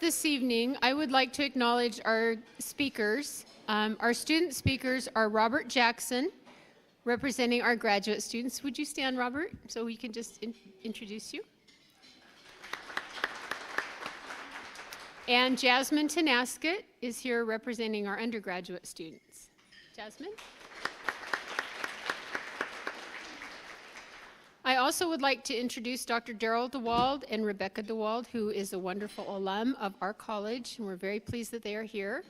This evening, I would like to acknowledge our speakers. Our student speakers are Robert Jackson, representing our graduate students. Would you stand, Robert, so we can just introduce you? And Jasmine Tenasket is here representing our undergraduate students. Jasmine? I also would like to introduce Dr. Daryl DeWald and Rebecca DeWald, who is a wonderful alum of our college, and we're very pleased that they are here.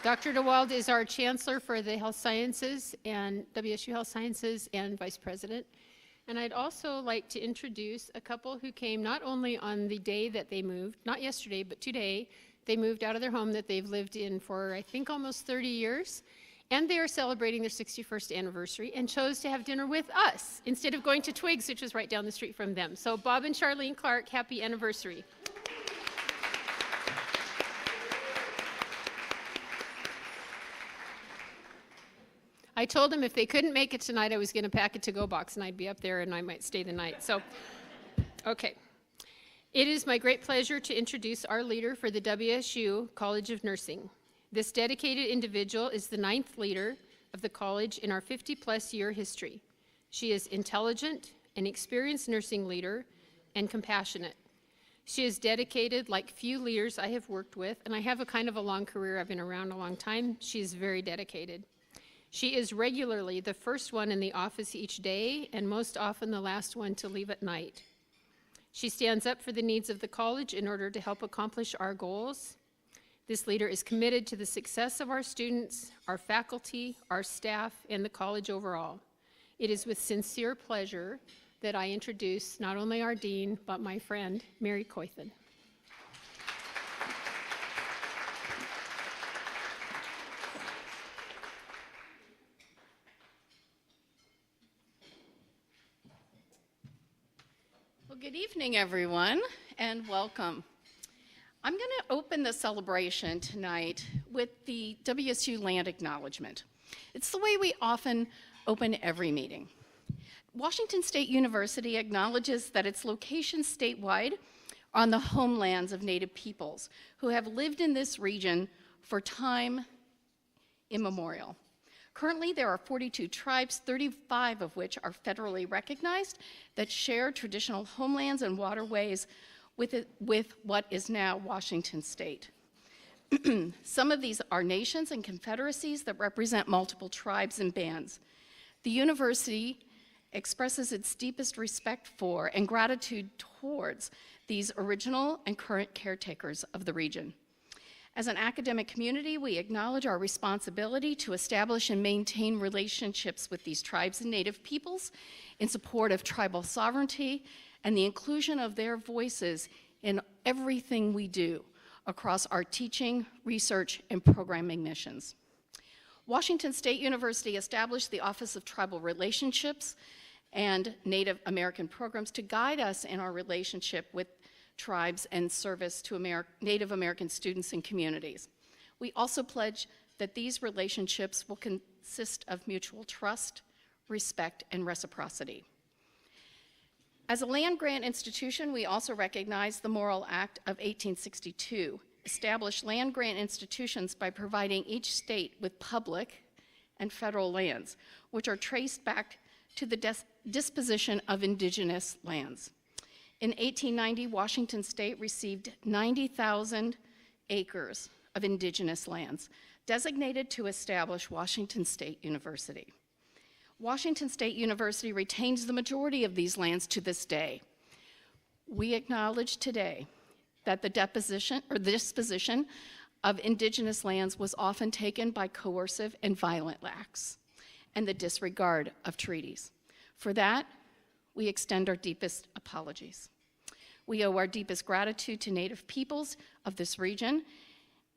Dr. DeWald is our Chancellor for the Health Sciences and WSU Health Sciences and Vice President. And I'd also like to introduce a couple who came not only on the day that they moved, not yesterday, but today. They moved out of their home that they've lived in for, I think, almost 30 years. And they are celebrating their 61st anniversary and chose to have dinner with us instead of going to Twiggs, which is right down the street from them. So Bob and Charlene Clark, happy anniversary. I told them if they couldn't make it tonight, I was going to pack a to-go box and I'd be up there and I might stay the night. So, okay. It is my great pleasure to introduce our leader for the WSU College of Nursing. This dedicated individual is the 9th leader of the college in our 50-plus year history. She is intelligent, an experienced nursing leader, and compassionate. She is dedicated like few leaders I have worked with, and I have a kind of a long career. I've been around a long time. She is very dedicated. She is regularly the first one in the office each day, and most often the last one to leave at night. She stands up for the needs of the college in order to help accomplish our goals. This leader is committed to the success of our students, our faculty, our staff, and the college overall. It is with sincere pleasure that I introduce not only our dean, but my friend, Mary Coythan. Well, good evening, everyone, and welcome. I'm going to open the celebration tonight with the WSU Land Acknowledgement. It's the way we often open every meeting. Washington State University acknowledges that its location statewide on the homelands of Native peoples who have lived in this region for time immemorial. Currently, there are 42 tribes, 35 of which are federally recognized, that share traditional homelands and waterways with what is now Washington State. Some of these are nations and confederacies that represent multiple tribes and bands. The university expresses its deepest respect for and gratitude towards these original and current caretakers of the region. As an academic community, we acknowledge our responsibility to establish and maintain relationships with these tribes and Native peoples in support of tribal sovereignty and the inclusion of their voices in everything we do across our teaching, research, and programming missions. Washington State University established the Office of Tribal Relationships and Native American Programs to guide us in our relationship with tribes and service to Native American students and communities. We also pledge that these relationships will consist of mutual trust, respect, and reciprocity. As a land-grant institution, we also recognize the Morrill Act of 1862, established land-grant institutions by providing each state with public and federal lands, which are traced back to the disposition of indigenous lands. In 1890, Washington State received 90,000 acres of indigenous lands, designated to establish Washington State University. Washington State University retains the majority of these lands to this day. We acknowledge today that the disposition of indigenous lands was often taken by coercive and violent acts and the disregard of treaties. For that, we extend our deepest apologies. We owe our deepest gratitude to Native peoples of this region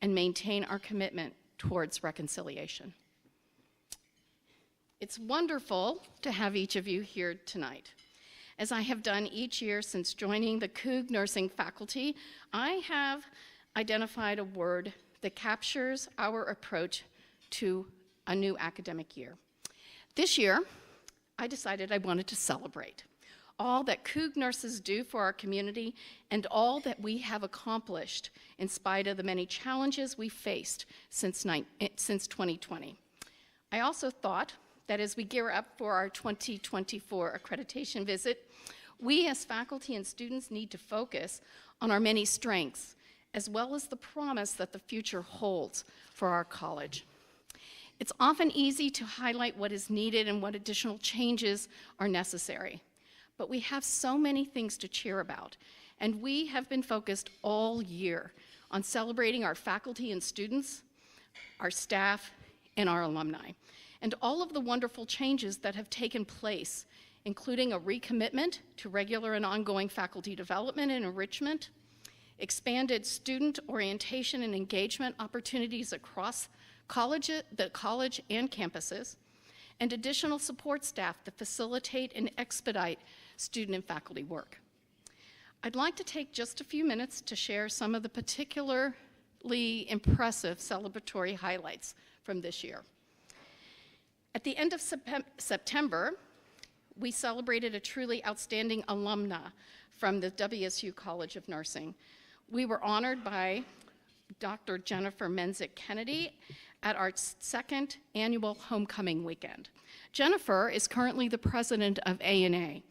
and maintain our commitment towards reconciliation. It's wonderful to have each of you here tonight. As I have done each year since joining the Coug Nursing faculty, I have identified a word that captures our approach to a new academic year. This year, I decided I wanted to celebrate. all that Coug nurses do for our community and all that we have accomplished in spite of the many challenges we faced since 2020. I also thought that as we gear up for our 2024 accreditation visit, we as faculty and students need to focus on our many strengths, as well as the promise that the future holds for our college. It's often easy to highlight what is needed and what additional changes are necessary, but we have so many things to cheer about, and we have been focused all year on celebrating our faculty and students, our staff, and our alumni, and all of the wonderful changes that have taken place, including a recommitment to regular and ongoing faculty development and enrichment, expanded student orientation and engagement opportunities across the college and campuses, and additional support staff to facilitate and expedite student and faculty work. I'd like to take just a few minutes to share some of the particularly impressive celebratory highlights from this year. At the end of September, we celebrated a truly outstanding alumna from the WSU College of Nursing. We were honored by Dr. Jennifer Menzick Kennedy at our second annual homecoming weekend. Jennifer is currently the president of ANA,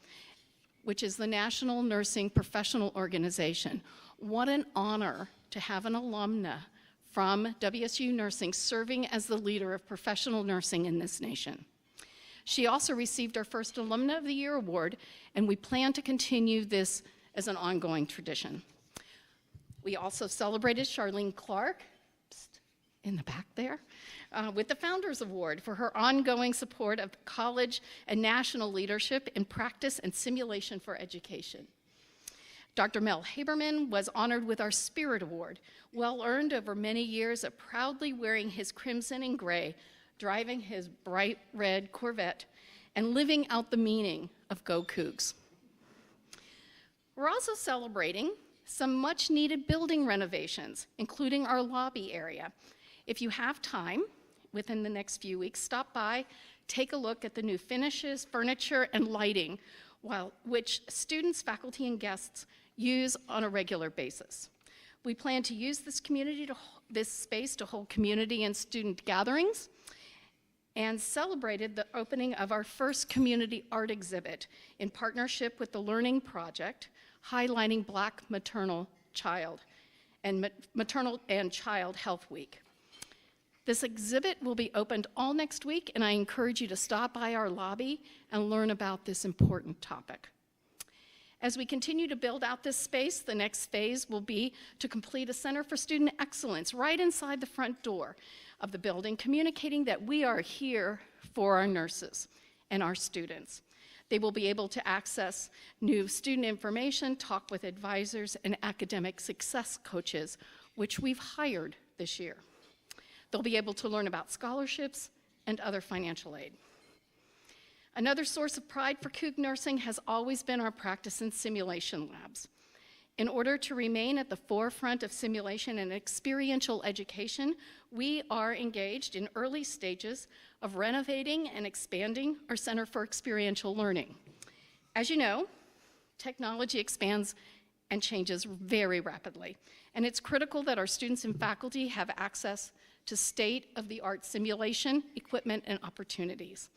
which is the National Nursing Professional Organization. What an honor to have an alumna from WSU Nursing serving as the leader of professional nursing in this nation. She also received our first Alumna of the Year award, and we plan to continue this as an ongoing tradition. We also celebrated Charlene Clark, in the back there, with the Founders Award for her ongoing support of college and national leadership in practice and simulation for education. Dr. Mel Haberman was honored with our Spirit Award, well earned over many years of proudly wearing his crimson and gray, driving his bright red Corvette, and living out the meaning of Go Cougs. We're also celebrating some much needed building renovations, including our lobby area. If you have time within the next few weeks, stop by, take a look at the new finishes, furniture, and lighting, which students, faculty, and guests use on a regular basis. We plan to use this space to hold community and student gatherings, and celebrated the opening of our first community art exhibit in partnership with the Learning Project, highlighting Black Maternal and Child Health Week. This exhibit will be opened all next week, and I encourage you to stop by our lobby and learn about this important topic. As we continue to build out this space, the next phase will be to complete a Center for Student Excellence right inside the front door of the building, communicating that we are here for our nurses and our students. They will be able to access new student information, talk with advisors and academic success coaches, which we've hired this year. They'll be able to learn about scholarships and other financial aid. Another source of pride for Coug Nursing has always been our practice and simulation labs. In order to remain at the forefront of simulation and experiential education, we are engaged in early stages of renovating and expanding our Center for Experiential Learning. As you know, technology expands and changes very rapidly, and it's critical that our students and faculty have access to state-of-the-art simulation, equipment, and opportunities.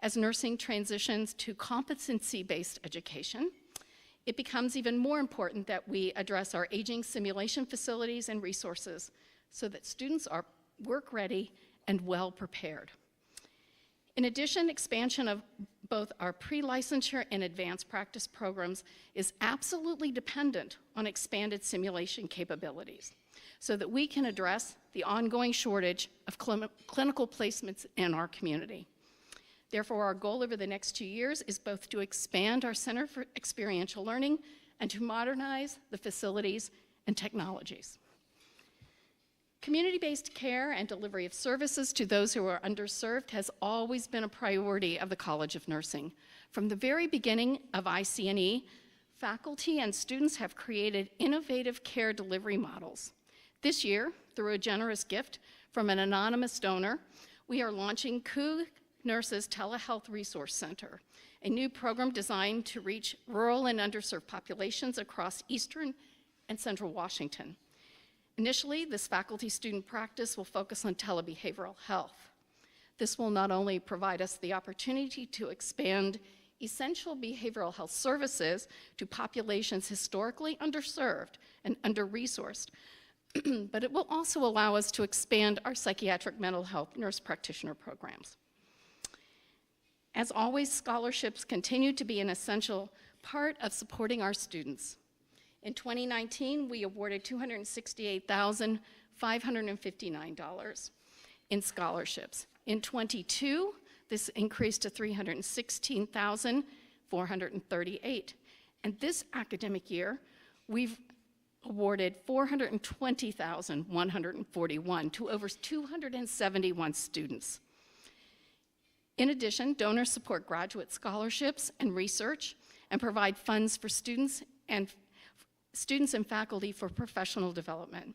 As nursing transitions to competency-based education, it becomes even more important that we address our aging simulation facilities and resources so that students are work-ready and well-prepared. In addition, expansion of both our pre-licensure and advanced practice programs is absolutely dependent on expanded simulation capabilities so that we can address the ongoing shortage of clinical placements in our community. Therefore, our goal over the next 2 years is both to expand our Center for Experiential Learning and to modernize the facilities and technologies. Community-based care and delivery of services to those who are underserved has always been a priority of the College of Nursing. From the very beginning of IC&E, faculty and students have created innovative care delivery models. This year, through a generous gift from an anonymous donor, we are launching Coug Nurses Telehealth Resource Center, a new program designed to reach rural and underserved populations across eastern and central Washington. Initially, this faculty-student practice will focus on telebehavioral health. This will not only provide us the opportunity to expand essential behavioral health services to populations historically underserved and under-resourced, but it will also allow us to expand our psychiatric mental health nurse practitioner programs. As always, scholarships continue to be an essential part of supporting our students. In 2019, we awarded $268,559 in scholarships. In 22, this increased to $316,438. And this academic year, we've awarded $420,141 to over 271 students. In addition, donors support graduate scholarships and research and provide funds for students and faculty for professional development.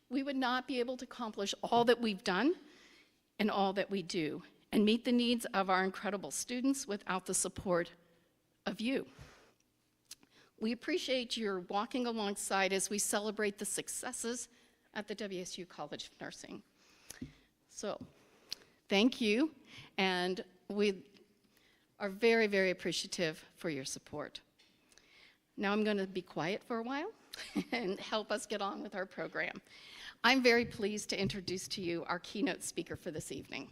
We would not be able to accomplish all that we've done and all that we do and meet the needs of our incredible students without the support of you. We appreciate your walking alongside as we celebrate the successes at the WSU College of Nursing. So, thank you, and we are very, very appreciative for your support. Now I'm going to be quiet for a while and help us get on with our program. I'm very pleased to introduce to you our keynote speaker for this evening.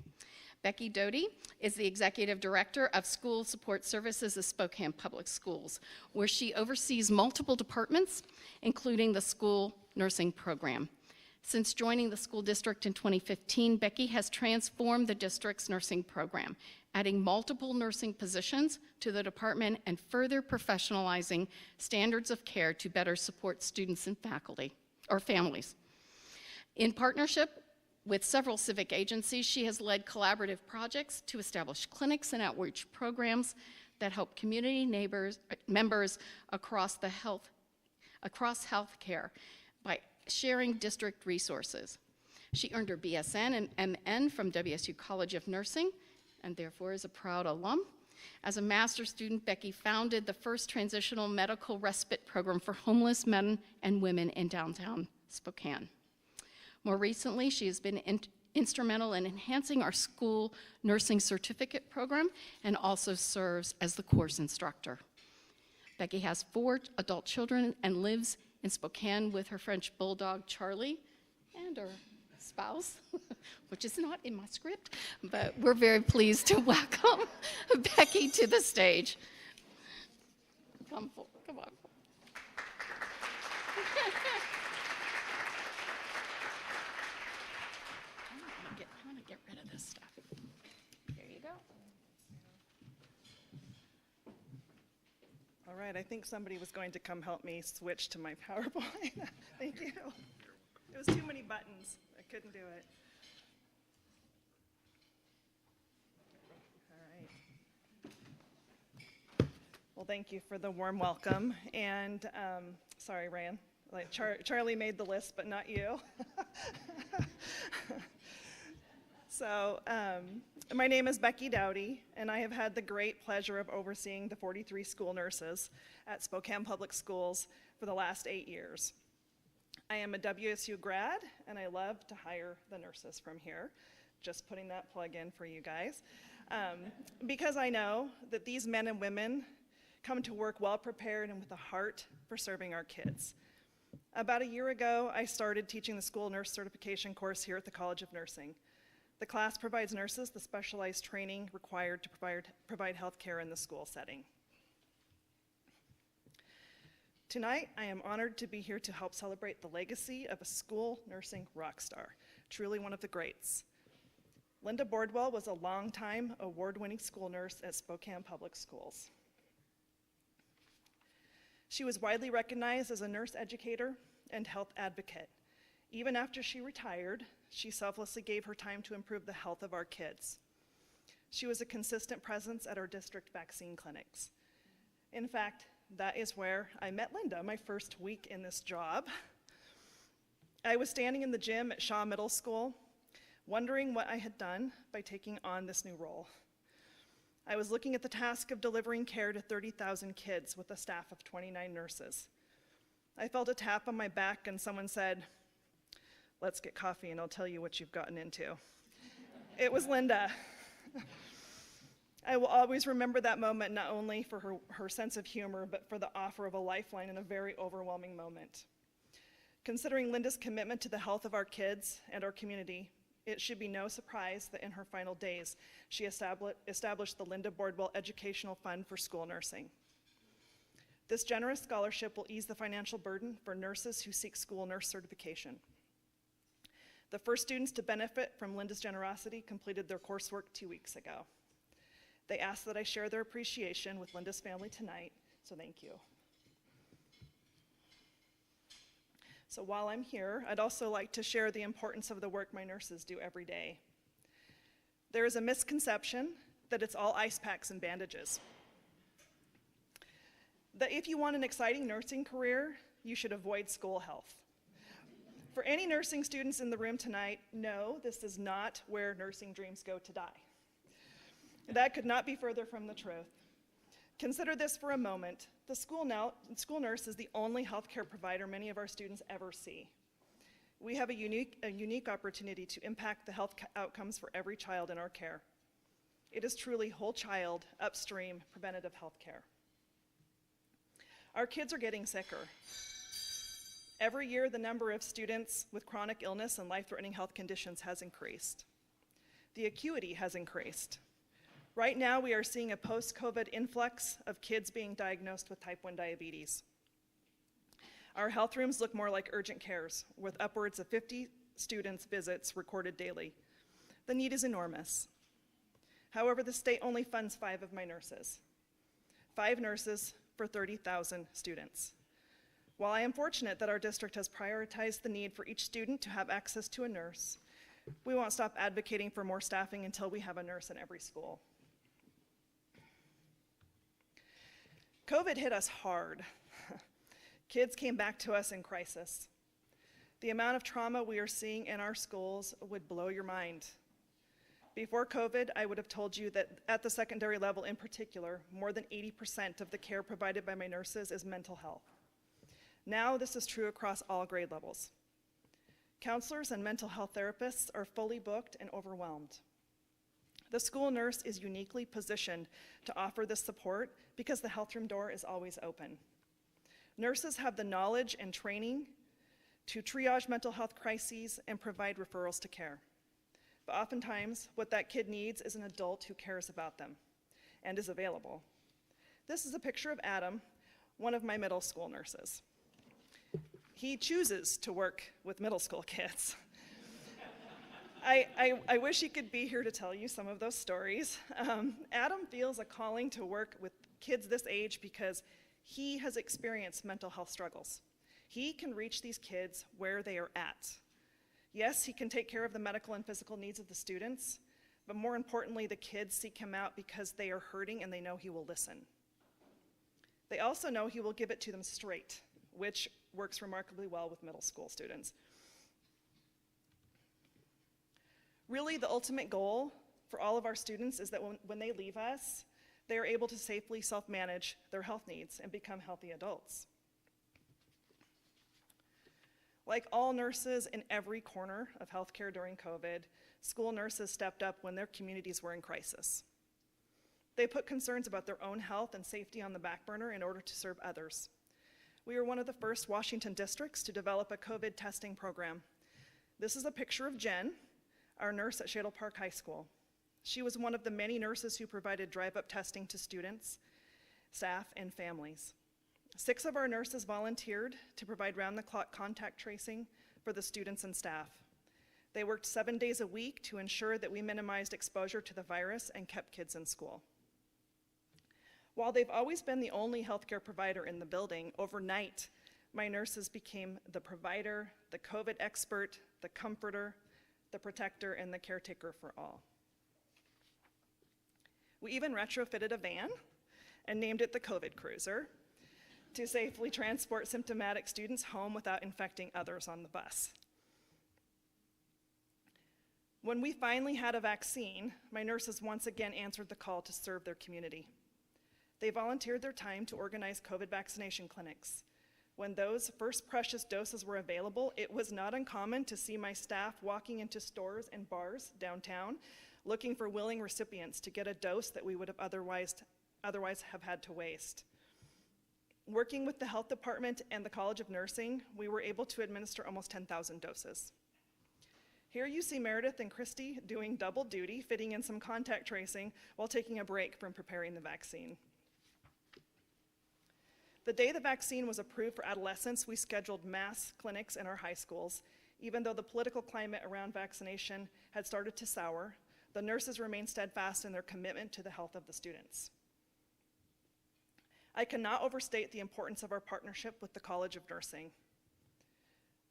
Becky Doty is the Executive Director of School Support Services at Spokane Public Schools, where she oversees multiple departments, including the school nursing program. Since joining the school district in 2015, Becky has transformed the district's nursing program, adding multiple nursing positions to the department and further professionalizing standards of care to better support students and faculty, or families. In partnership with several civic agencies, she has led collaborative projects to establish clinics and outreach programs that help community members across healthcare by sharing district resources. She earned her BSN and MN from WSU College of Nursing, and therefore is a proud alum. As a master's student, Becky founded the first transitional medical respite program for homeless men and women in downtown Spokane. More recently, she has been instrumental in enhancing our school nursing certificate program and also serves as the course instructor. Becky has 4 adult children and lives in Spokane with her French bulldog, Charlie, and her spouse, which is not in my script, but we're very pleased to welcome Becky to the stage. Come on. I'm gonna get rid of this stuff. There you go. All right, I think somebody was going to come help me switch to my PowerPoint. Thank you. It was too many buttons. I couldn't do it. All right. Well, thank you for the warm welcome. And sorry, Ryan. Like Charlie made the list, but not you. So my name is Becky Dowdy, and I have had the great pleasure of overseeing the 43 school nurses at Spokane Public Schools for the last 8 years. I am a WSU grad, and I love to hire the nurses from here. Just putting that plug in for you guys. Because I know that these men and women come to work well prepared and with a heart for serving our kids. About a year ago, I started teaching the school nurse certification course here at the College of Nursing. The class provides nurses the specialized training required to provide health care in the school setting. Tonight, I am honored to be here to help celebrate the legacy of a school nursing rock star, truly one of the greats. Linda Bordwell was a longtime award-winning school nurse at Spokane Public Schools. She was widely recognized as a nurse educator and health advocate. Even after she retired, she selflessly gave her time to improve the health of our kids. She was a consistent presence at our district vaccine clinics. In fact, that is where I met Linda my first week in this job. I was standing in the gym at Shaw Middle School wondering what I had done by taking on this new role. I was looking at the task of delivering care to 30,000 kids with a staff of 29 nurses. I felt a tap on my back and someone said, "Let's get coffee and I'll tell you what you've gotten into." It was Linda. I will always remember that moment, not only for her sense of humor, but for the offer of a lifeline in a very overwhelming moment. Considering Linda's commitment to the health of our kids and our community, it should be no surprise that in her final days, she established the Linda Bordwell Educational Fund for School Nursing. This generous scholarship will ease the financial burden for nurses who seek school nurse certification. The first students to benefit from Linda's generosity completed their coursework 2 weeks ago. They asked that I share their appreciation with Linda's family tonight, so thank you. So while I'm here, I'd also like to share the importance of the work my nurses do every day. There is a misconception that it's all ice packs and bandages. That if you want an exciting nursing career, you should avoid school health. For any nursing students in the room tonight, no, this is not where nursing dreams go to die. That could not be further from the truth. Consider this for a moment. The school nurse is the only healthcare provider many of our students ever see. We have a unique opportunity to impact the health outcomes for every child in our care. It is truly whole child, upstream, preventative health care. Our kids are getting sicker. Every year, the number of students with chronic illness and life-threatening health conditions has increased. The acuity has increased. Right now, we are seeing a post-COVID influx of kids being diagnosed with type 1 diabetes. Our health rooms look more like urgent cares, with upwards of 50 students' visits recorded daily. The need is enormous. However, the state only funds 5 of my nurses. 5 nurses for 30,000 students. While I am fortunate that our district has prioritized the need for each student to have access to a nurse, we won't stop advocating for more staffing until we have a nurse in every school. COVID hit us hard. Kids came back to us in crisis. The amount of trauma we are seeing in our schools would blow your mind. Before COVID, I would have told you that at the secondary level in particular, more than 80% of the care provided by my nurses is mental health. Now this is true across all grade levels. Counselors and mental health therapists are fully booked and overwhelmed. The school nurse is uniquely positioned to offer this support because the health room door is always open. Nurses have the knowledge and training to triage mental health crises and provide referrals to care. But oftentimes, what that kid needs is an adult who cares about them and is available. This is a picture of Adam, one of my middle school nurses. He chooses to work with middle school kids. I wish he could be here to tell you some of those stories. Adam feels a calling to work with kids this age because he has experienced mental health struggles. He can reach these kids where they are at. Yes, he can take care of the medical and physical needs of the students, but more importantly, the kids seek him out because they are hurting and they know he will listen. They also know he will give it to them straight, which works remarkably well with middle school students. Really, the ultimate goal for all of our students is that when they leave us, they are able to safely self-manage their health needs and become healthy adults. Like all nurses in every corner of healthcare during COVID, school nurses stepped up when their communities were in crisis. They put concerns about their own health and safety on the back burner in order to serve others. We were one of the first Washington districts to develop a COVID testing program. This is a picture of Jen, our nurse at Shadle Park High School. She was one of the many nurses who provided drive-up testing to students, staff, and families. 6 of our nurses volunteered to provide round-the-clock contact tracing for the students and staff. They worked 7 days a week to ensure that we minimized exposure to the virus and kept kids in school. While they've always been the only healthcare provider in the building, overnight, my nurses became the provider, the COVID expert, the comforter, the protector, and the caretaker for all. We even retrofitted a van and named it the COVID Cruiser to safely transport symptomatic students home without infecting others on the bus. When we finally had a vaccine, my nurses once again answered the call to serve their community. They volunteered their time to organize COVID vaccination clinics. When those first precious doses were available, it was not uncommon to see my staff walking into stores and bars downtown looking for willing recipients to get a dose that we would have otherwise have had to waste. Working with the health department and the College of Nursing, we were able to administer almost 10,000 doses. Here you see Meredith and Christy doing double duty, fitting in some contact tracing while taking a break from preparing the vaccine. The day the vaccine was approved for adolescents, we scheduled mass clinics in our high schools. Even though the political climate around vaccination had started to sour, the nurses remained steadfast in their commitment to the health of the students. I cannot overstate the importance of our partnership with the College of Nursing.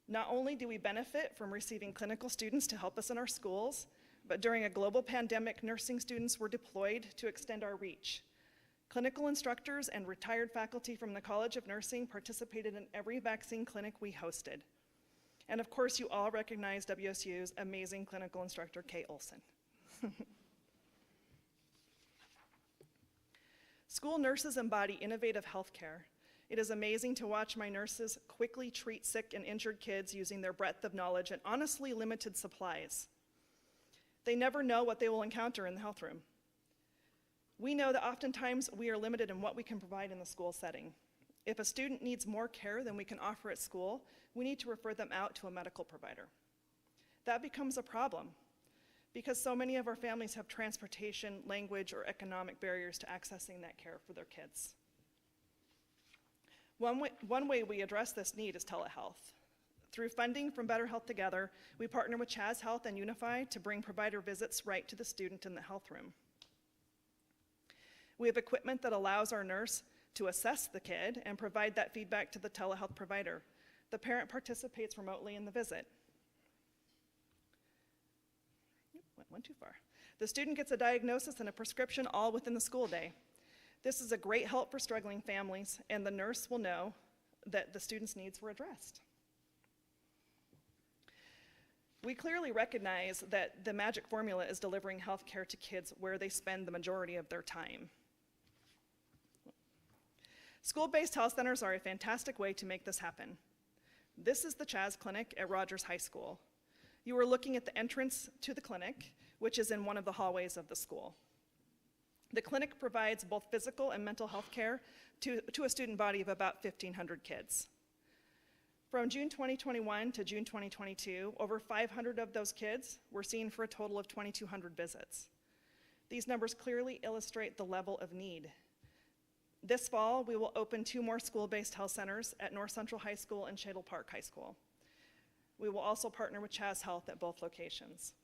Not only do we benefit from receiving clinical students to help us in our schools, but during a global pandemic, nursing students were deployed to extend our reach. Clinical instructors and retired faculty from the College of Nursing participated in every vaccine clinic we hosted. And of course, you all recognize WSU's amazing clinical instructor, Kay Olson. School nurses embody innovative healthcare. It is amazing to watch my nurses quickly treat sick and injured kids using their breadth of knowledge and honestly limited supplies. They never know what they will encounter in the health room. We know that oftentimes we are limited in what we can provide in the school setting. If a student needs more care than we can offer at school, we need to refer them out to a medical provider. That becomes a problem because so many of our families have transportation, language, or economic barriers to accessing that care for their kids. One way we address this need is telehealth. Through funding from Better Health Together, we partner with Chaz Health and Unify to bring provider visits right to the student in the health room. We have equipment that allows our nurse to assess the kid and provide that feedback to the telehealth provider. The parent participates remotely in the visit. Went too far. The student gets a diagnosis and a prescription all within the school day. This is a great help for struggling families, and the nurse will know that the student's needs were addressed. We clearly recognize that the magic formula is delivering health care to kids where they spend the majority of their time. School-based health centers are a fantastic way to make this happen. This is the Chaz Clinic at Rogers High School. You are looking at the entrance to the clinic, which is in one of the hallways of the school. The clinic provides both physical and mental health care to a student body of about 1,500 kids. From June 2021 to June 2022, over 500 of those kids were seen for a total of 2,200 visits. These numbers clearly illustrate the level of need. This fall, we will open 2 more school-based health centers at North Central High School and Shadle Park High School. We will also partner with Chaz Health at both locations.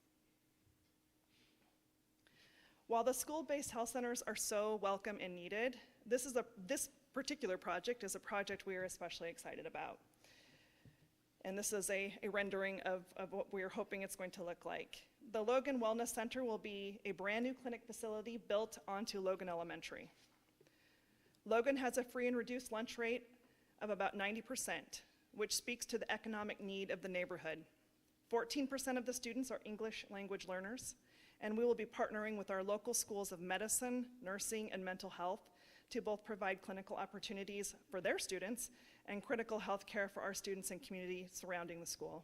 While the school-based health centers are so welcome and needed, this particular project is a project we are especially excited about. And this is a rendering of what we are hoping it's going to look like. The Logan Wellness Center will be a brand new clinic facility built onto Logan Elementary. Logan has a free and reduced lunch rate of about 90%, which speaks to the economic need of the neighborhood. 14% of the students are English language learners, and we will be partnering with our local schools of medicine, nursing, and mental health to both provide clinical opportunities for their students and critical health care for our students and community surrounding the school.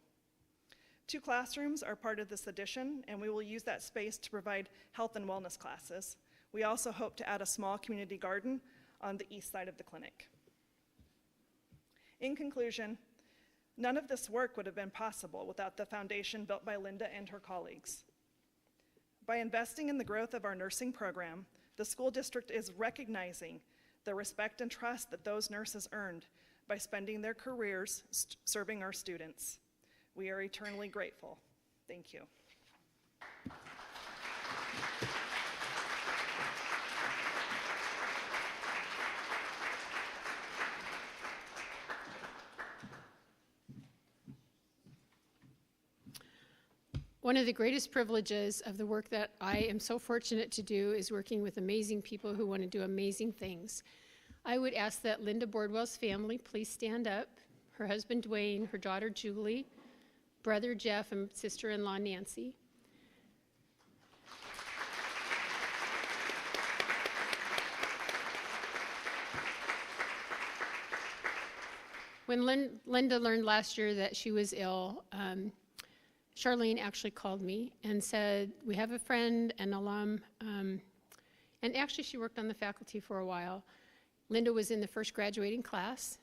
2 classrooms are part of this addition, and we will use that space to provide health and wellness classes. We also hope to add a small community garden on the east side of the clinic. In conclusion, none of this work would have been possible without the foundation built by Linda and her colleagues. By investing in the growth of our nursing program, the school district is recognizing the respect and trust that those nurses earned by spending their careers serving our students. We are eternally grateful. Thank you. One of the greatest privileges of the work that I am so fortunate to do is working with amazing people who want to do amazing things. I would ask that Linda Bordwell's family please stand up, her husband Dwayne, her daughter Julie, brother Jeff, and sister-in-law Nancy. when Linda learned last year that she was ill, Charlene actually called me and said, we have a friend, an alum, and actually she worked on the faculty for a while. Linda was in the first graduating class,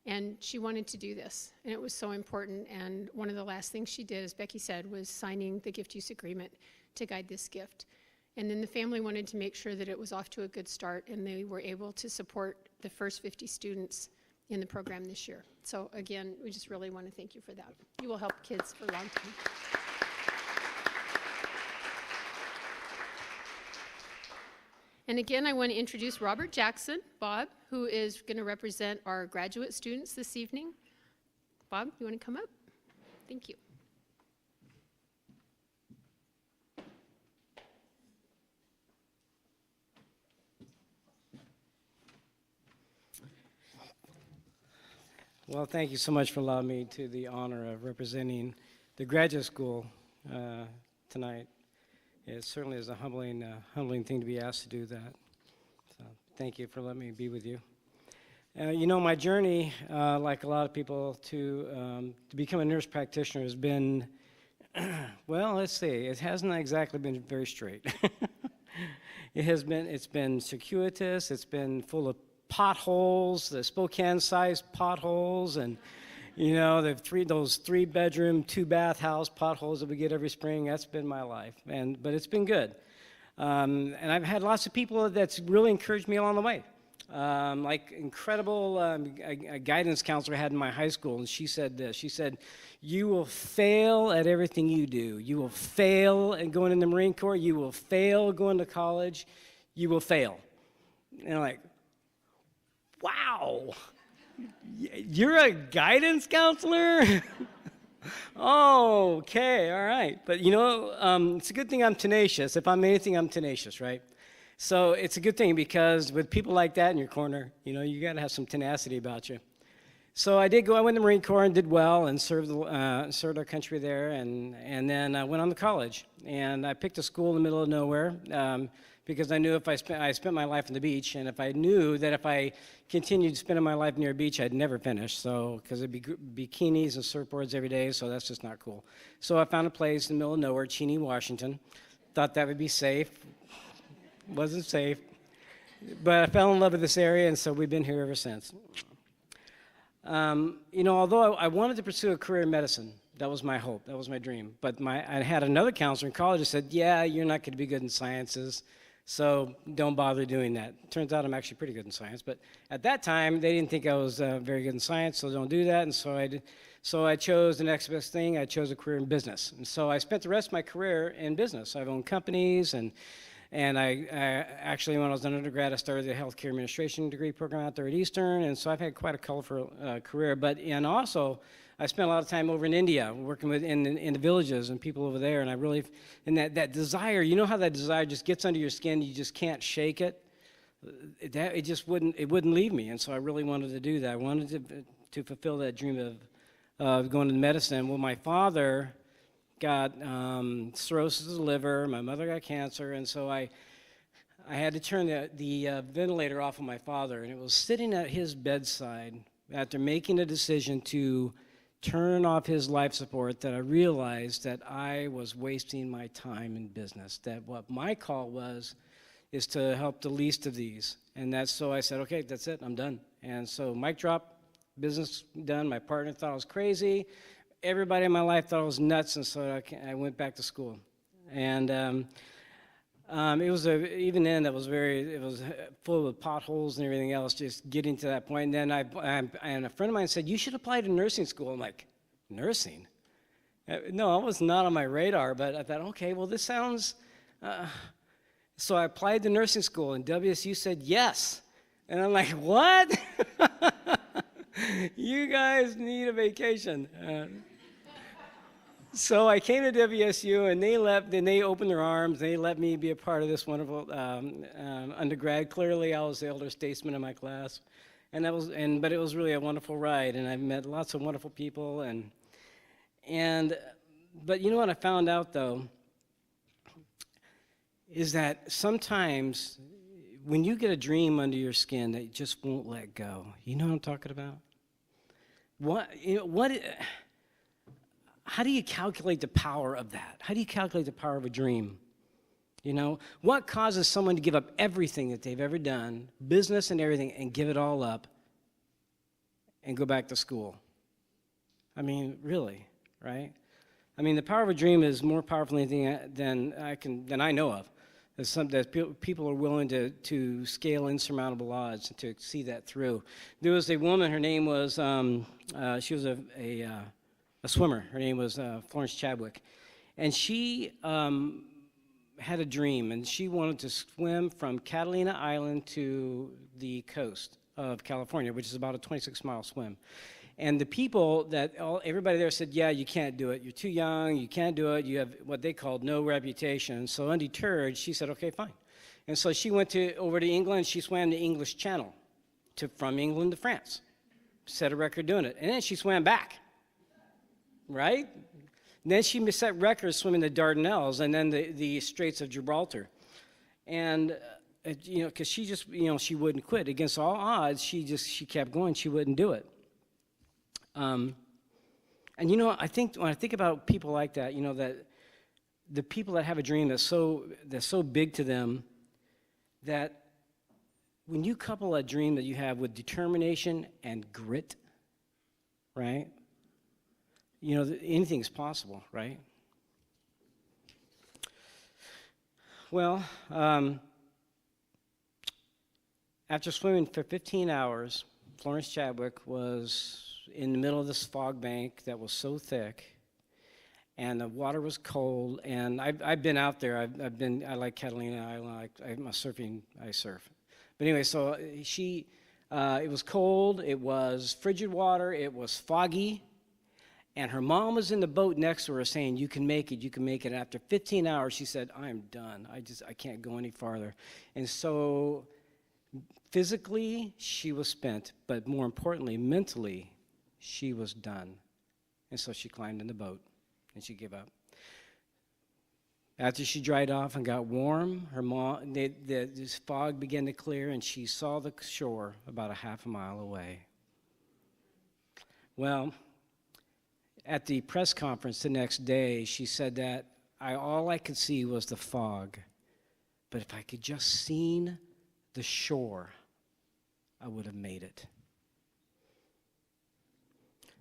and she wanted to do this, and it was so important. And one of the last things she did, as Becky said, was signing the gift use agreement to guide this gift. And then the family wanted to make sure that it was off to a good start, and they were able to support the first 50 students in the program this year. So again, we just really want to thank you for that. You will help kids for a long time. And again, I want to introduce Robert Jackson, Bob, who is going to represent our graduate students this evening. Bob, you want to come up? Thank you. Well, thank you so much for allowing me to the honor of representing the graduate school tonight. It certainly is a humbling thing to be asked to do that. So thank you for letting me be with you. You know, my journey, like a lot of people, to become a nurse practitioner has been, well, let's see, it hasn't exactly been very straight. It's been circuitous, it's been full of potholes, the Spokane-sized potholes, and you know, those 3-bedroom, 2-bath house potholes that we get every spring. That's been my life, but it's been good. And I've had lots of people that's really encouraged me along the way. Like incredible a guidance counselor I had in my high school, and she said this. She said, "You will fail at everything you do. You will fail at going in the Marine Corps. You will fail going to college. You will fail." And I'm like, wow. You're a guidance counselor? Oh, okay, all right. But you know, it's a good thing I'm tenacious. If I'm anything, I'm tenacious, right? So it's a good thing because with people like that in your corner, you know, you got to have some tenacity about you. So I went to the Marine Corps and did well and served our country there, and then I went on to college. And I picked a school in the middle of nowhere because I knew if I spent my life on the beach, and if I knew that if I continued spending my life near a beach, I'd never finish. So because it'd be bikinis and surfboards every day, so that's just not cool. So I found a place in the middle of nowhere, Cheney, Washington. Thought that would be safe. Wasn't safe, but I fell in love with this area, and so we've been here ever since. You know, although I wanted to pursue a career in medicine, that was my hope, that was my dream. But I had another counselor in college who said, "Yeah, you're not going to be good in sciences, so don't bother doing that." Turns out I'm actually pretty good in science, but at that time they didn't think I was very good in science, so don't do that. And so I chose the next best thing. I chose a career in business, and so I spent the rest of my career in business. I've owned companies, and I actually, when I was an undergrad, I started the healthcare administration degree program out there at Eastern, and so I've had quite a colorful career. And also, I spent a lot of time over in India, working in the villages and people over there, and I really, and that desire, you know how that desire just gets under your skin, you just can't shake it? It wouldn't leave me, and so I really wanted to do that. I wanted to fulfill that dream of going into medicine. Well, my father got cirrhosis of the liver, my mother got cancer, and so I had to turn the ventilator off of my father, and it was sitting at his bedside after making a decision to turn off his life support that I realized that I was wasting my time in business, that what my call is to help the least of these. And so I said, okay, that's it, I'm done. And so mic drop, business done. My partner thought I was crazy. Everybody in my life thought I was nuts, and so I went back to school. And it was even then it was full of potholes and everything else, just getting to that point. And then and a friend of mine said, "You should apply to nursing school." I'm like, nursing? No, it was not on my radar, but I thought, okay, well, this sounds... So I applied to nursing school, and WSU said yes. And I'm like, what? You guys need a vacation. So I came to WSU, and they opened their arms. They let me be a part of this wonderful undergrad. Clearly, I was the elder statesman in my class, but it was really a wonderful ride, and I met lots of wonderful people. But you know what I found out though is that sometimes when you get a dream under your skin that just won't let go, you know what I'm talking about? how do you calculate the power of that? How do you calculate the power of a dream? You know, what causes someone to give up everything that they've ever done, business and everything, and give it all up and go back to school? I mean, really, right? I mean, the power of a dream is more powerful than I know of. People are willing to scale insurmountable odds and to see that through. There was a woman. Her name was she was a swimmer. Her name was Florence Chadwick, and she had a dream, and she wanted to swim from Catalina Island to the coast of California, which is about a 26-mile swim. And the people everybody there said, yeah, you can't do it. You're too young. You can't do it. You have what they called no reputation. So undeterred, she said, okay, fine. And so she went over to England. She swam the English Channel from England to France. Set a record doing it. And then she swam back, right? And then she set records swimming the Dardanelles and then the Straits of Gibraltar. And, because she just, she wouldn't quit. Against all odds, she kept going. She wouldn't do it. And I think when I think about people like that, that the people that have a dream that's so big to them, that when you couple a dream that you have with determination and grit, right? Anything's possible, right? Well, after swimming for 15 hours, Florence Chadwick was in the middle of this fog bank that was so thick, and the water was cold. And I've been out there. I like Catalina Island. I surf. But anyway, so it was cold. It was frigid water. It was foggy. And her mom was in the boat next to her saying, you can make it, you can make it. And after 15 hours, she said, I'm done. I can't go any farther. And so physically, she was spent, but more importantly, mentally, she was done. And so she climbed in the boat, and she gave up. After she dried off and got warm, this fog began to clear, and she saw the shore about a half a mile away. Well, at the press conference the next day, she said that all I could see was the fog, but if I could just seen the shore, I would have made it.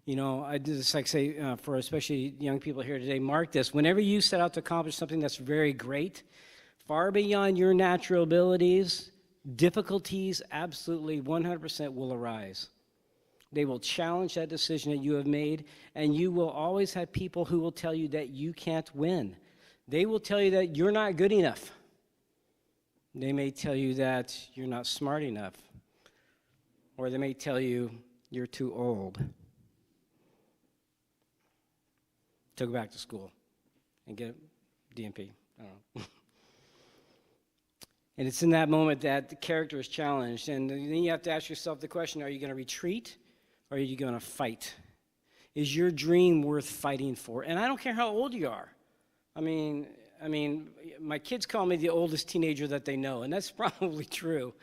I just say for especially young people here today, mark this. Whenever you set out to accomplish something that's very great, far beyond your natural abilities, difficulties absolutely 100% will arise. They will challenge that decision that you have made, and you will always have people who will tell you that you can't win. They will tell you that you're not good enough. They may tell you that you're not smart enough, or they may tell you you're too old to go back to school and get DNP. I don't know. And it's in that moment that the character is challenged, and then you have to ask yourself the question, are you going to retreat? Or are you going to fight? Is your dream worth fighting for? And I don't care how old you are. I mean, my kids call me the oldest teenager that they know, and that's probably true.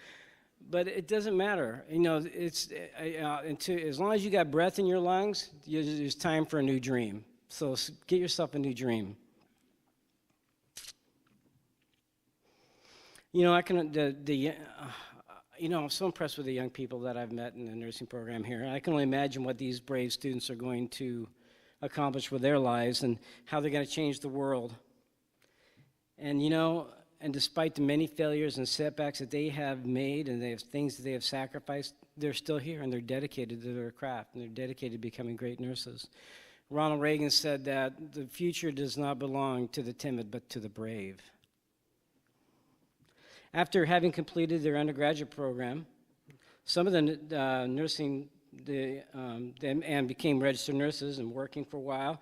But it doesn't matter. As long as you got breath in your lungs, there's time for a new dream. So get yourself a new dream. I'm so impressed with the young people that I've met in the nursing program here. I can only imagine what these brave students are going to accomplish with their lives and how they're going to change the world. And despite the many failures and setbacks that they have made and they have things that they have sacrificed, they're still here and they're dedicated to their craft and they're dedicated to becoming great nurses. Ronald Reagan said that the future does not belong to the timid but to the brave. After having completed their undergraduate program, some of the nursing and became registered nurses and working for a while.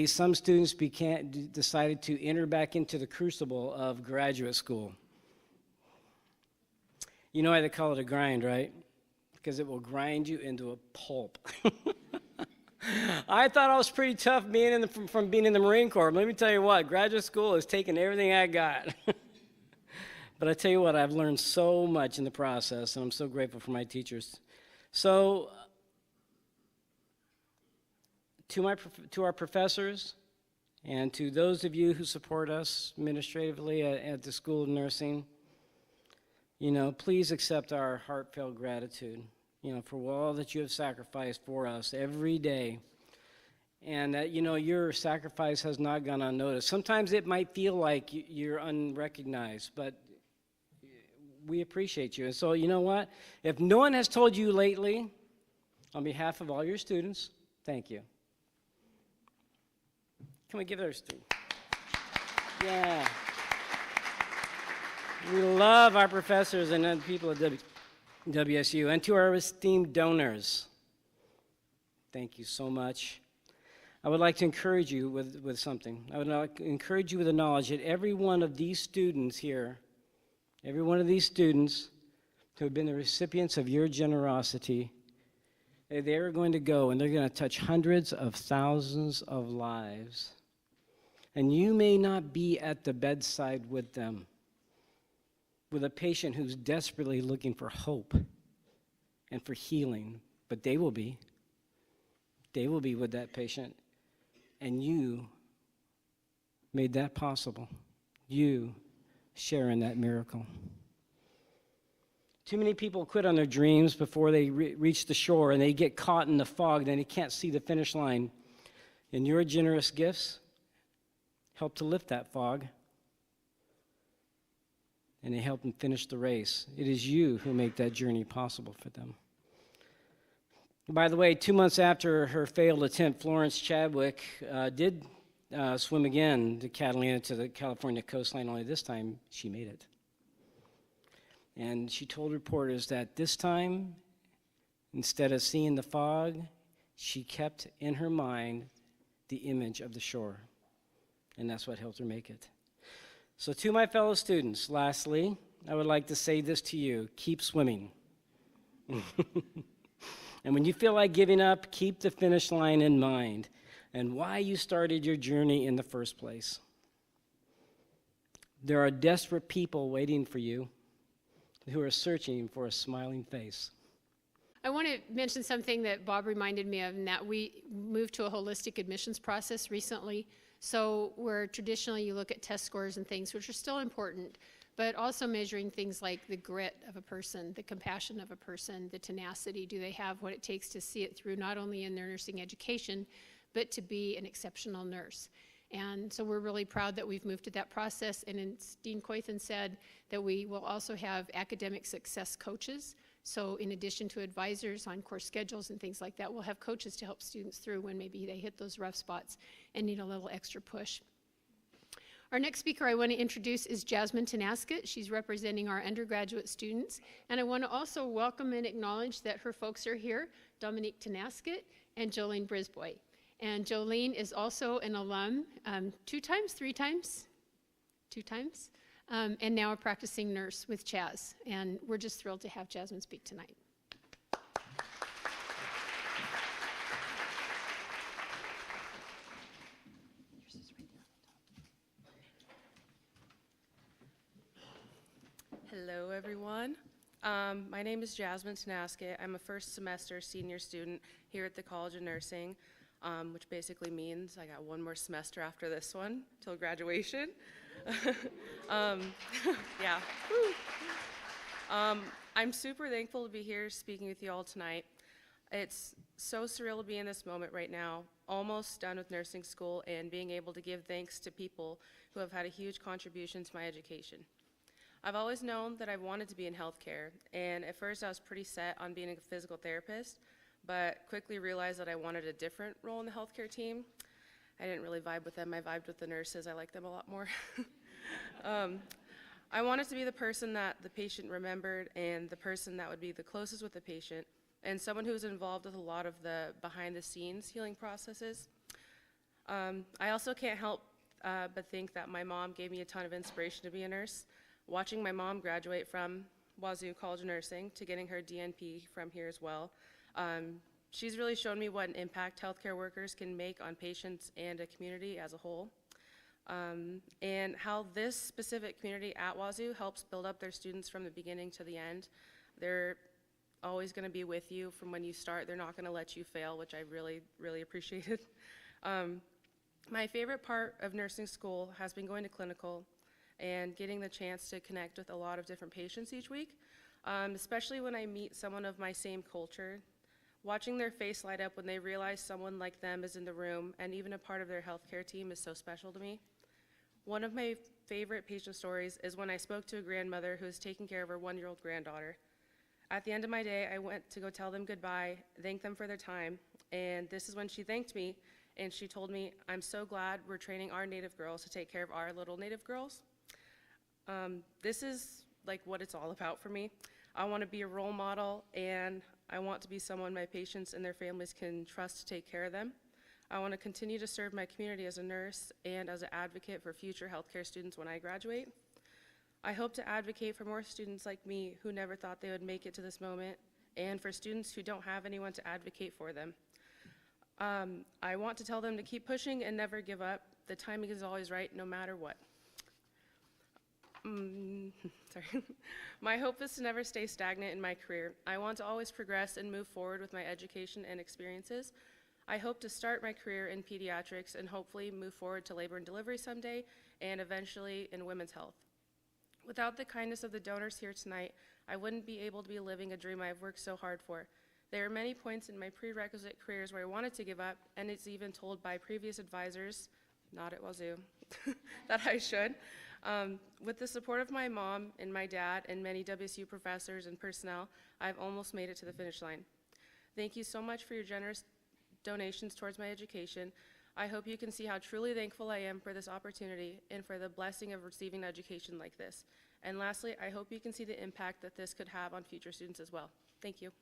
Some students decided to enter back into the crucible of graduate school. You know why they call it a grind, right? Because it will grind you into a pulp. I thought I was pretty tough from being in the Marine Corps. But let me tell you what, graduate school has taken everything I got. But I tell you what, I've learned so much in the process, and I'm so grateful for my teachers. So To our professors, and to those of you who support us administratively at the School of Nursing, please accept our heartfelt gratitude, for all that you have sacrificed for us every day. And that, your sacrifice has not gone unnoticed. Sometimes it might feel like you're unrecognized, but we appreciate you. And so, you know what? If no one has told you lately, on behalf of all your students, thank you. Can we give our students? Yeah. We love our professors and the people at WSU. And to our esteemed donors, thank you so much. I would like to encourage you with something. I would like to encourage you with the knowledge that every one of these students here, every one of these students who have been the recipients of your generosity, they're going to go and they're going to touch hundreds of thousands of lives. And you may not be at the bedside with them, with a patient who's desperately looking for hope and for healing, but they will be. They will be with that patient. And you made that possible. You share in that miracle. Too many people quit on their dreams before they reach the shore, and they get caught in the fog, and they can't see the finish line. And your generous gifts help to lift that fog, and they help them finish the race. It is you who make that journey possible for them. By the way, 2 months after her failed attempt, Florence Chadwick did swim again to Catalina to the California coastline, only this time she made it. And she told reporters that this time, instead of seeing the fog, she kept in her mind the image of the shore. And that's what helped her make it. So to my fellow students, lastly, I would like to say this to you: keep swimming. And when you feel like giving up, keep the finish line in mind and why you started your journey in the first place. There are desperate people waiting for you who are searching for a smiling face. I want to mention something that Bob reminded me of, and that we moved to a holistic admissions process recently. So where traditionally you look at test scores and things, which are still important, but also measuring things like the grit of a person, the compassion of a person, the tenacity. Do they have what it takes to see it through, not only in their nursing education, but to be an exceptional nurse? And so we're really proud that we've moved to that process. And as Dean Coythan said, that we will also have academic success coaches. So in addition to advisors on course schedules and things like that, we'll have coaches to help students through when maybe they hit those rough spots and need a little extra push. Our next speaker I want to introduce is Jasmine Tenasket. She's representing our undergraduate students. And I want to also welcome and acknowledge that her folks are here, Dominique Tenasket and Jolene Brisbois. And Jolene is also an alum, 2 times, 3 times? 2 times. And now a practicing nurse with Chaz. And we're just thrilled to have Jasmine speak tonight. Hello, everyone. My name is Jasmine Tenasket. I'm a first semester senior student here at the College of Nursing, which basically means I got 1 more semester after this one till graduation. Yeah. I'm super thankful to be here speaking with you all tonight. It's so surreal to be in this moment right now, almost done with nursing school and being able to give thanks to people who have had a huge contribution to my education. I've always known that I wanted to be in healthcare, and at first I was pretty set on being a physical therapist, but quickly realized that I wanted a different role in the healthcare team. I didn't really vibe with them. I vibed with the nurses. I liked them a lot more. I wanted to be the person that the patient remembered and the person that would be the closest with the patient and someone who was involved with a lot of the behind-the-scenes healing processes. I also can't help but think that my mom gave me a ton of inspiration to be a nurse. Watching my mom graduate from WSU College of Nursing to getting her DNP from here as well, she's really shown me what an impact healthcare workers can make on patients and a community as a whole, and how this specific community at WSU helps build up their students from the beginning to the end. They're always going to be with you from when you start. They're not going to let you fail, which I really, really appreciated. My favorite part of nursing school has been going to clinical and getting the chance to connect with a lot of different patients each week, especially when I meet someone of my same culture. Watching their face light up when they realize someone like them is in the room and even a part of their healthcare team is so special to me. One of my favorite patient stories is when I spoke to a grandmother who was taking care of her 1-year-old granddaughter. At the end of my day, I went to go tell them goodbye, thank them for their time, and this is when she thanked me, and she told me, "I'm so glad we're training our Native girls to take care of our little Native girls." This is like what it's all about for me. I want to be a role model, and I want to be someone my patients and their families can trust to take care of them. I want to continue to serve my community as a nurse and as an advocate for future healthcare students when I graduate. I hope to advocate for more students like me who never thought they would make it to this moment, and for students who don't have anyone to advocate for them. I want to tell them to keep pushing and never give up. The timing is always right, no matter what. Sorry. My hope is to never stay stagnant in my career. I want to always progress and move forward with my education and experiences. I hope to start my career in pediatrics and hopefully move forward to labor and delivery someday and eventually in women's health. Without the kindness of the donors here tonight, I wouldn't be able to be living a dream I've worked so hard for. There are many points in my prerequisite careers where I wanted to give up, and it's even told by previous advisors, not at WSU, that I should. With the support of my mom and my dad and many WSU professors and personnel, I've almost made it to the finish line. Thank you so much for your generous donations towards my education. I hope you can see how truly thankful I am for this opportunity and for the blessing of receiving an education like this. And lastly, I hope you can see the impact that this could have on future students as well. Thank you.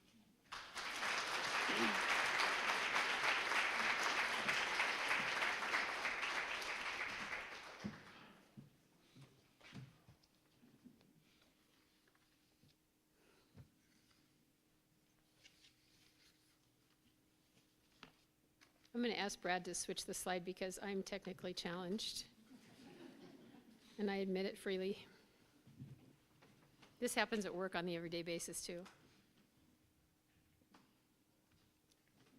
I'm going to ask Brad to switch the slide because I'm technically challenged, and I admit it freely. This happens at work on the everyday basis too.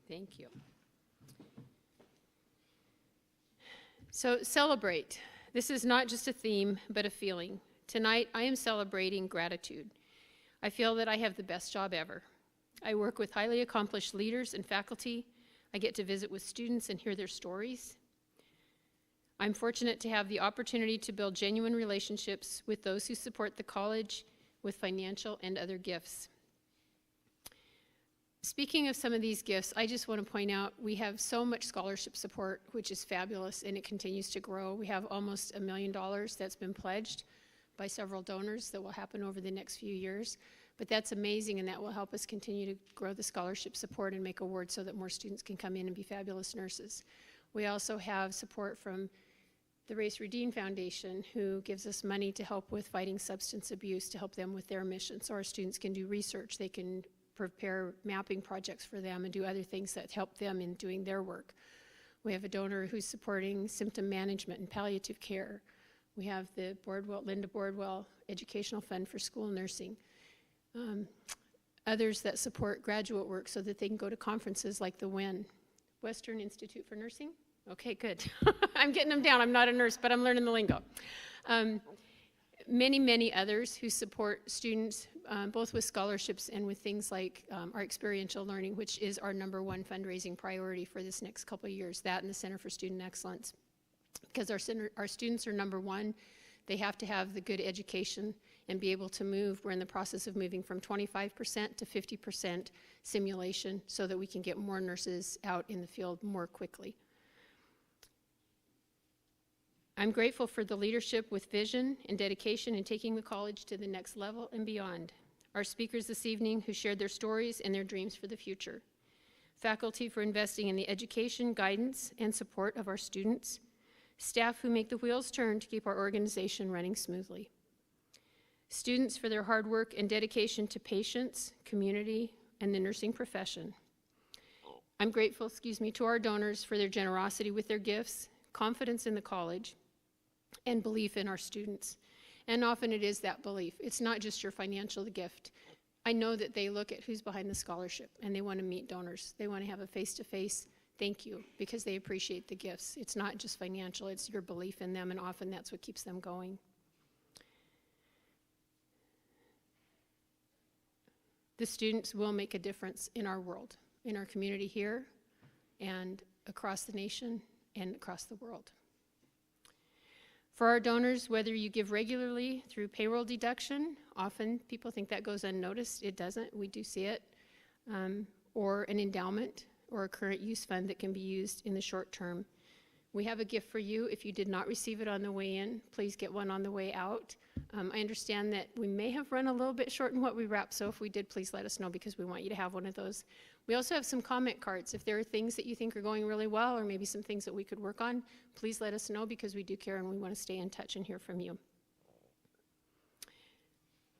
Thank you. So celebrate. This is not just a theme, but a feeling. Tonight, I am celebrating gratitude. I feel that I have the best job ever. I work with highly accomplished leaders and faculty. I get to visit with students and hear their stories. I'm fortunate to have the opportunity to build genuine relationships with those who support the college with financial and other gifts. Speaking of some of these gifts, I just want to point out we have so much scholarship support, which is fabulous, and it continues to grow. We have almost $1 million that's been pledged by several donors that will happen over the next few years. But that's amazing, and that will help us continue to grow the scholarship support and make awards so that more students can come in and be fabulous nurses. We also have support from the Race Redeem Foundation, who gives us money to help with fighting substance abuse, to help them with their mission. So our students can do research, they can prepare mapping projects for them and do other things that help them in doing their work. We have a donor who's supporting symptom management and palliative care. We have the Linda Bordwell Educational Fund for School Nursing. Others that support graduate work so that they can go to conferences like the WIN, Western Institute for Nursing. Okay, good. I'm getting them down. I'm not a nurse, but I'm learning the lingo. Many others who support students, both with scholarships and with things like our experiential learning, which is our #1 fundraising priority for this next couple of years, that and the Center for Student Excellence. Because our students are #1, they have to have the good education and be able to move. We're in the process of moving from 25% to 50% simulation so that we can get more nurses out in the field more quickly. I'm grateful for the leadership with vision and dedication in taking the college to the next level and beyond. Our speakers this evening who shared their stories and their dreams for the future. Faculty for investing in the education, guidance, and support of our students. Staff who make the wheels turn to keep our organization running smoothly. Students for their hard work and dedication to patients, community, and the nursing profession. I'm grateful, to our donors for their generosity with their gifts, confidence in the college, and belief in our students. And often it is that belief. It's not just your financial gift. I know that they look at who's behind the scholarship and they want to meet donors. They want to have a face-to-face thank you because they appreciate the gifts. It's not just financial, it's your belief in them, and often that's what keeps them going. The students will make a difference in our world, in our community here, and across the nation, and across the world. For our donors, whether you give regularly through payroll deduction, often people think that goes unnoticed. It doesn't. We do see it. Or an endowment or a current use fund that can be used in the short term. We have a gift for you. If you did not receive it on the way in, please get one on the way out. I understand that we may have run a little bit short in what we wrap, so if we did, please let us know because we want you to have one of those. We also have some comment cards. If there are things that you think are going really well or maybe some things that we could work on, please let us know because we do care and we want to stay in touch and hear from you.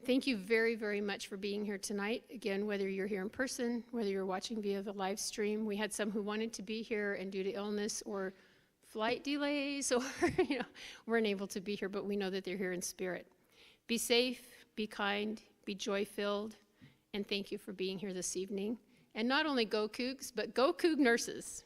Thank you very, very much for being here tonight. Again, whether you're here in person, whether you're watching via the live stream, we had some who wanted to be here and due to illness or flight delays or weren't able to be here, but we know that they're here in spirit. Be safe, be kind, be joy-filled, and thank you for being here this evening. And not only go Cougs, but go Coug nurses.